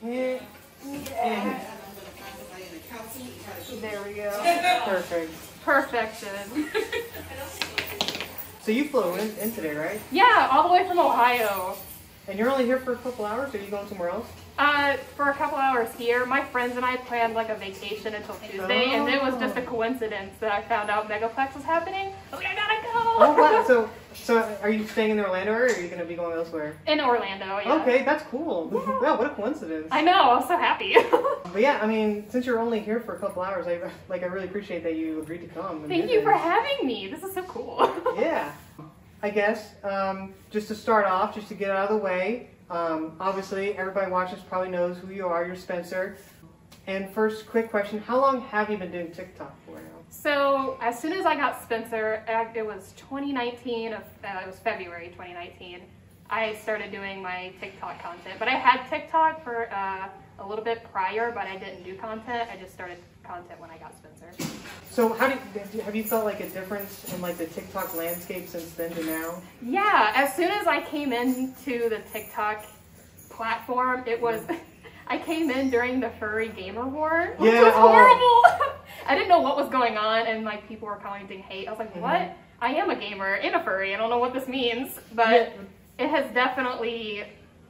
Yeah. There we go. Perfect. Perfection. So you flew in today, right? Yeah, all the way from Ohio. And you're only here for a couple hours, or are you going somewhere else? For a couple hours here. My friends and I planned like a vacation until Tuesday, and it was just a coincidence that I found out Megaplex was happening. I was like, I gotta go! Oh, wow. So are you staying in the Orlando area, or are you going to be going elsewhere? In Orlando, yeah. Okay, that's cool. Yeah. Wow, what a coincidence. I know, I'm so happy. But yeah, I mean, since you're only here for a couple hours, I really appreciate that you agreed to come. And Thank you for having me. This is so cool. Yeah. I guess, just to start off, just to get out of the way, obviously everybody watching this probably knows who you are. You're Spencer. And first, quick question, how long have you been doing TikTok for now? So, as soon as I got Spencer, it was 2019, it was February 2019, I started doing my TikTok content. But I had TikTok for a little bit prior, but I didn't do content. I just started content when I got Spencer. So have you felt like a difference in like the TikTok landscape since then to now? Yeah, as soon as I came into the TikTok platform, it was, I came in during the Furry gamer war, which was horrible. I didn't know what was going on, and like people were commenting hate. I was like, what? I am a gamer and a furry. I don't know what this means, but it has definitely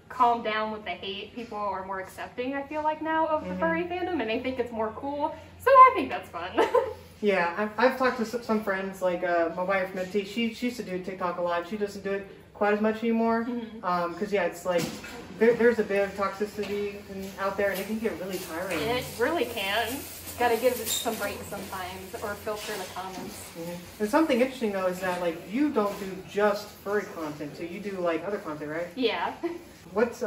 calmed down with the hate. People are more accepting, I feel like, now of the furry fandom, and they think it's more cool. So I think that's fun. Yeah, I've talked to some friends, like my wife Minty, she used to do TikTok a lot. She doesn't do it quite as much anymore, because yeah, it's like, there's a bit of toxicity out there, and it can get really tiring. It really can. Gotta give it some breaks sometimes, or filter the comments. And something interesting though is that like you don't do just furry content, so you do like other content, right? Yeah. What's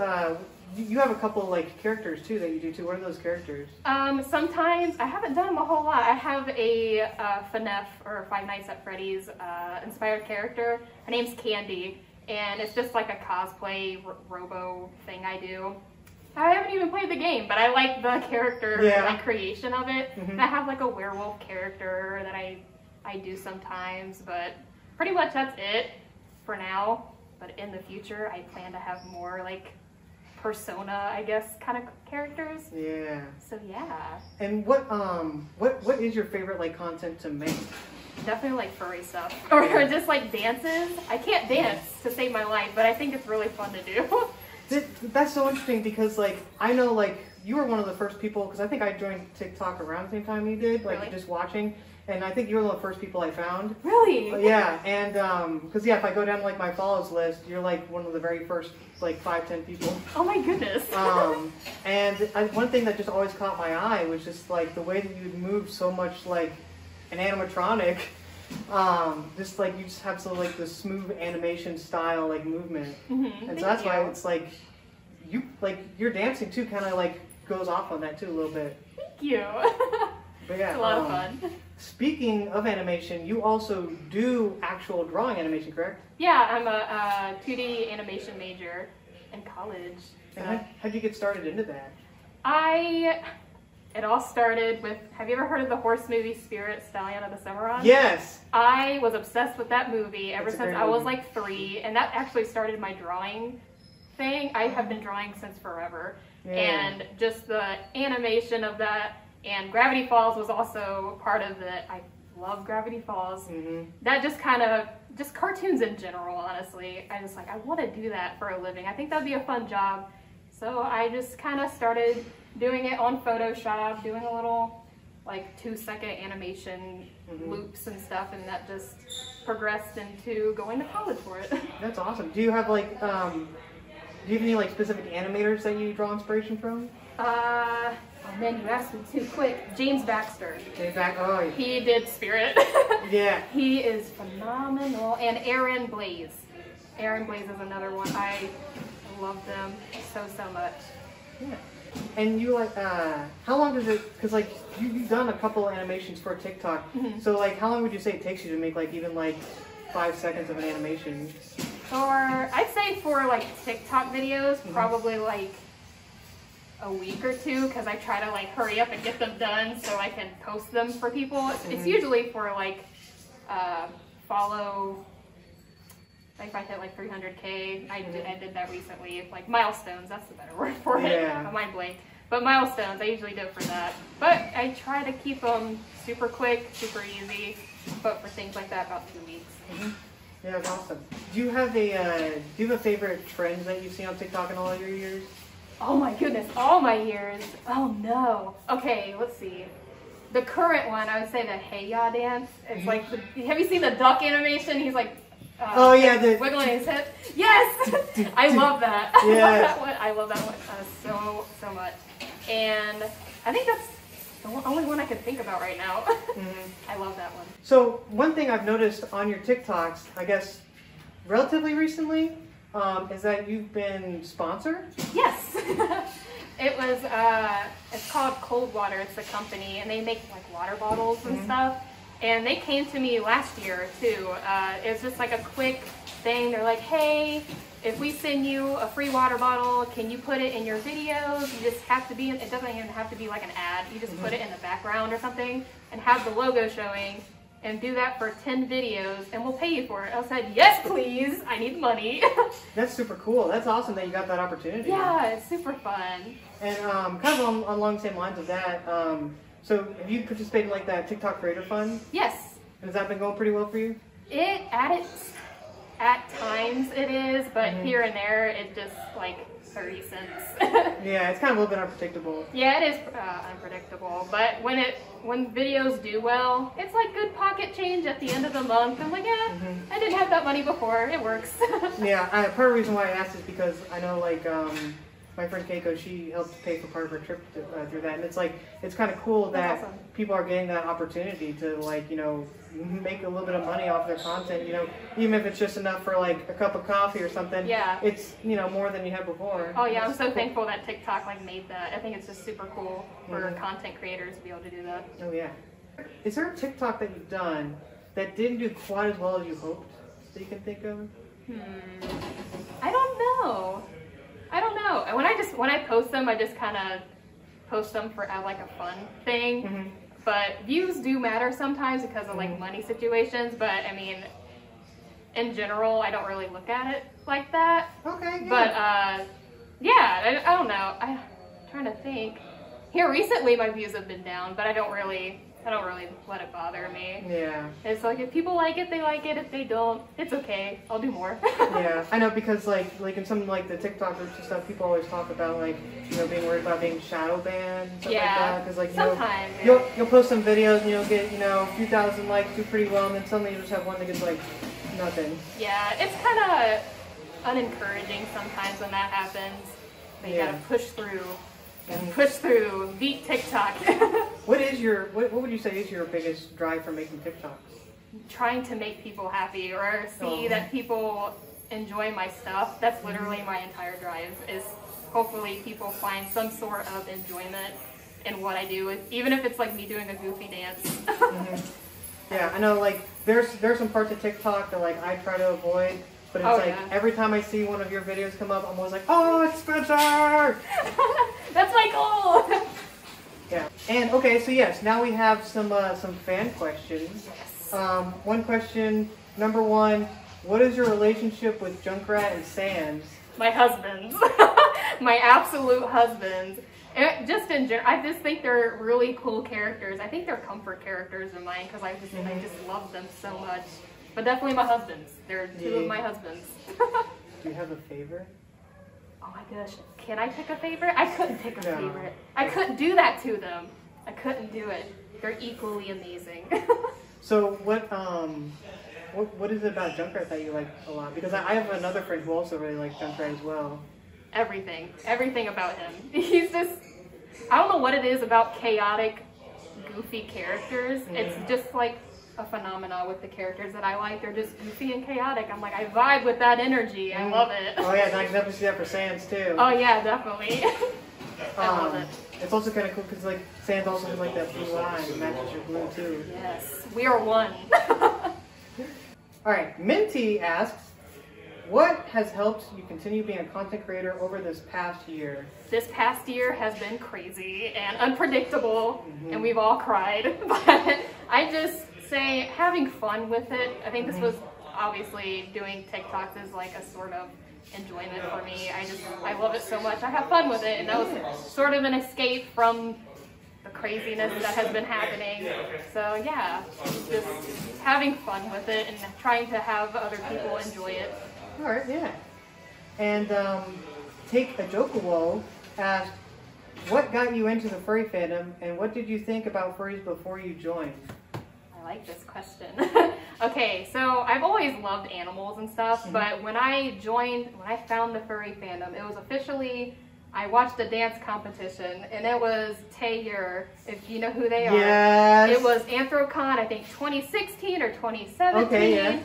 you have a couple like characters too that you do too. What are those characters? Sometimes I haven't done them a whole lot. I have a FNF or Five Nights at Freddy's inspired character. Her name's Candy, and it's just like a cosplay robo thing I do. I haven't even played the game, but I like the character like creation of it. I have like a werewolf character that I do sometimes, but pretty much that's it for now. But in the future, I plan to have more like persona, I guess, kind of characters. Yeah. So yeah. And what is your favorite like content to make? Definitely like furry stuff, or just like dances. I can't dance to save my life, but I think it's really fun to do. That's so interesting because like I know like you were one of the first people, because I think I joined TikTok around the same time you did, like just watching, and I think you were one of the first people I found. Really? Yeah, and because if I go down like my follows list, you're like one of the very first like 5-10 people. Oh my goodness. And one thing that just always caught my eye was just like the way that you would move so much like an animatronic. Just like you just have so like the smooth animation style like movement, and so that's why it's like your dancing too kind of like goes off on that too a little bit. Thank you. But yeah, it's a lot of fun. Speaking of animation, you also do actual drawing animation, correct? Yeah, I'm a 2D animation major in college. So. And how'd you get started into that? It all started with, have you ever heard of the horse movie Spirit, Stallion of the Cimarron? Yes! I was obsessed with that movie ever since I was movie. like 3, and that actually started my drawing thing. I have been drawing since forever, and just the animation of that, and Gravity Falls was also part of it. I love Gravity Falls. That just kind of, just cartoons in general, honestly. I want to do that for a living. I think that'd be a fun job. So I just kind of started doing it on Photoshop, doing a little like 2-second animation loops and stuff, and that just progressed into going to college for it. That's awesome. Do you have like, do you have any like specific animators that you draw inspiration from? Oh man, you asked me too quick. James Baxter. He did Spirit. Yeah. He is phenomenal. And Aaron Blaze. Aaron Blaze is another one. I love them so much. Yeah. And you like, how long does it, because like you've done a couple animations for TikTok, so like how long would you say it takes you to make like even like 5 seconds of an animation? I'd say for like TikTok videos, probably like a week or 2, because I try to like hurry up and get them done so I can post them for people. It's usually for like follow if I hit like 300K, I did that recently. Like milestones, that's the better word for it. Yeah. My mind blank. But milestones, I usually do it for that. But I try to keep them super quick, super easy. But for things like that, about 2 weeks. Yeah, that's awesome. Do you have a favorite trend that you've seen on TikTok in all your years? Oh my goodness, all my years. Oh no. Okay, let's see. The current one, I would say the Hey Ya dance. It's like, have you seen the duck animation? He's like, oh yeah, wiggling his hip. Yes, I love that. Yeah. I love that one so much. And I think that's the only one I can think about right now. I love that one. So one thing I've noticed on your TikToks, I guess, relatively recently, is that you've been sponsored. Yes. It was, it's called Cold Water, it's a company, and they make like water bottles and stuff. And they came to me last year too. It was just like a quick thing. They're like, hey, if we send you a free water bottle, can you put it in your videos? You just have to be, it doesn't even have to be like an ad. You just put it in the background or something and have the logo showing and do that for 10 videos and we'll pay you for it. I said, yes, please. I need money. That's super cool. That's awesome that you got that opportunity. Yeah, it's super fun. And kind of along the same lines of that, so have you participated in like that TikTok Creator Fund? Yes. Has that been going pretty well for you? At times it is, but here and there it just like 30 cents. Yeah, it's kind of a little bit unpredictable. Yeah, it is unpredictable, but when videos do well, it's like good pocket change at the end of the month. I'm like, yeah, I didn't have that money before. It works. Yeah, part of the reason why I asked is because I know like my friend Keiko, she helped pay for part of her trip through that, and it's like it's kind of cool that awesome. People are getting that opportunity to like make a little bit of money off their content. Even if it's just enough for like a cup of coffee or something. Yeah. It's more than you had before. Oh yeah, I'm so thankful that TikTok like made that. I think it's just super cool for content creators to be able to do that. Oh yeah. Is there a TikTok that you've done that didn't do quite as well as you hoped that you can think of? I don't know. When I post them, I just kind of post them for like a fun thing. But views do matter sometimes because of like money situations. But I mean, in general, I don't really look at it like that. Okay. Yeah. But yeah, I don't know. I'm trying to think. Here recently, my views have been down, but I don't really let it bother me. Yeah. It's like if people like it, they like it. If they don't, it's okay. I'll do more. Yeah, I know because like in some like the TikTok groups and stuff, people always talk about like being worried about being shadow banned and stuff like that. Because like sometimes you'll post some videos and you'll get a few thousand likes, do pretty well, and then suddenly you just have one that gets like nothing. Yeah, it's kind of unencouraging sometimes when that happens. But you gotta push through. Push through, beat TikTok. What would you say is your biggest drive for making TikToks? Trying to make people happy or see that people enjoy my stuff. That's literally my entire drive, is hopefully people find some sort of enjoyment in what I do, even if it's like me doing a goofy dance. Yeah, I know like there's some parts of TikTok that like I try to avoid. But it's every time I see one of your videos come up, I'm always like, oh, it's Spencer! That's my goal! Yeah. And okay, so yes, now we have some fan questions. Yes. One question, number one, what is your relationship with Junkrat and Sans? My husbands. My absolute husbands. Just in general, I just think they're really cool characters. I think they're comfort characters of mine because I just love them so much. But definitely my husbands. They're two of my husbands. Do you have a favorite? Oh my gosh. Can I pick a favorite? I couldn't pick a favorite. I couldn't do that to them. I couldn't do it. They're equally amazing. So what is it about Junkrat that you like a lot? Because I have another friend who also really likes Junkrat as well. Everything. Everything about him. He's just, I don't know what it is about chaotic, goofy characters. It's just like a phenomena with the characters that I like. They're just goofy and chaotic. I'm like, I vibe with that energy. I love it. Oh yeah, I can definitely see that for Sans too. Oh yeah, definitely. I love it. It's also kind of cool because like Sans also has like that blue eye that matches your blue too. Yes, we are one. All right, Minty asks, what has helped you continue being a content creator over this past year? This past year has been crazy and unpredictable, and we've all cried. But I just say having fun with it. I think this was obviously doing TikToks is like a sort of enjoyment for me. I love it so much. I have fun with it, and that was sort of an escape from the craziness that has been happening. So yeah, just having fun with it and trying to have other people enjoy it. All right, yeah. And Take a Jokawo asked, what got you into the furry fandom, and what did you think about furries before you joined? I like this question. Okay, so I've always loved animals and stuff, but when I found the furry fandom, it was officially, I watched a dance competition, and it was Taeyear, if you know who they are. Yes. It was Anthrocon, I think 2016 or 2017. Okay, yeah.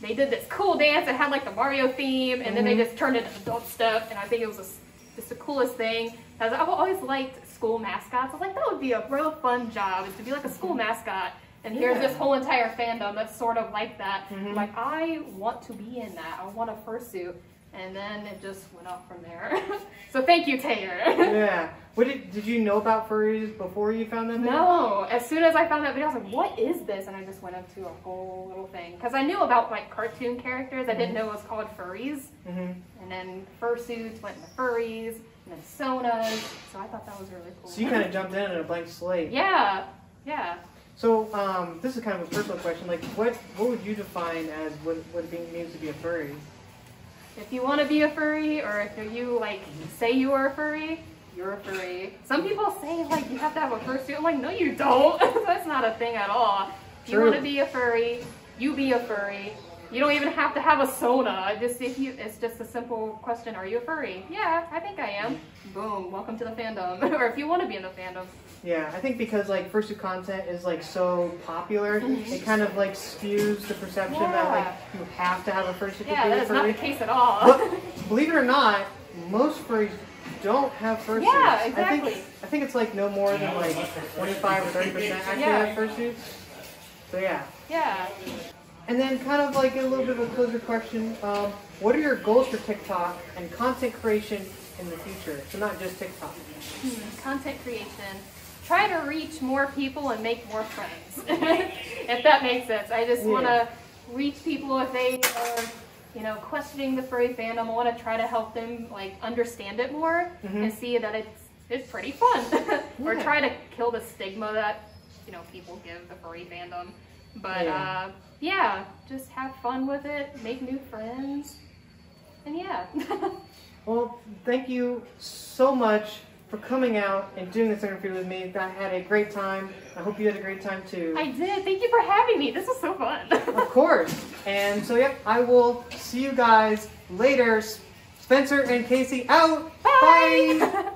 They did this cool dance. It had like the Mario theme, and then they just turned it into dubstep, and I think it was just the coolest thing. I've always liked school mascots. I was like, that would be a real fun job, is to be like a school mascot. And here's this whole entire fandom that's sort of like that. I'm like, I want to be in that. I want a fursuit. And then it just went off from there. So thank you, Taeyear. Yeah. Did you know about furries before you found them? No. As soon as I found that video, I was like, what is this? And I just went into a whole little thing. Because I knew about like cartoon characters. I didn't know it was called furries. And then fursuits went into furries. And then sonas. So I thought that was really cool. So you kind of jumped in at a blank slate. Yeah. Yeah. So this is kind of a personal question. Like, what would you define as what it means to be a furry? If you want to be a furry, or if you like say you are a furry, you're a furry. Some people say like you have to have a fursuit. I'm like, no, you don't. That's not a thing at all. If you want to be a furry, you be a furry. You don't even have to have a sona. It's just a simple question. Are you a furry? Yeah, I think I am. Boom. Welcome to the fandom. Or if you want to be in the fandom. Yeah, I think because like fursuit content is like so popular, it kind of like spews the perception that like you have to have a fursuit to be a furry. Yeah, that's not the case at all. But believe it or not, most furries don't have fursuits. Yeah, exactly. I think it's like no more than like 25 or 30% actually have fursuits. So yeah. Yeah. And then kind of like a little bit of a closer question, what are your goals for TikTok and content creation in the future? So not just TikTok. Content creation. Try to reach more people and make more friends, if that makes sense. I just want to reach people if they are, questioning the furry fandom. I want to try to help them like understand it more and see that it's pretty fun, or try to kill the stigma that people give the furry fandom. But yeah, just have fun with it, make new friends, and yeah. Well, thank you so much for coming out and doing this interview with me. I had a great time. I hope you had a great time too. I did. Thank you for having me. This was so fun. Of course. And so, yeah, I will see you guys later. Spencer and Casey out. Bye. Bye.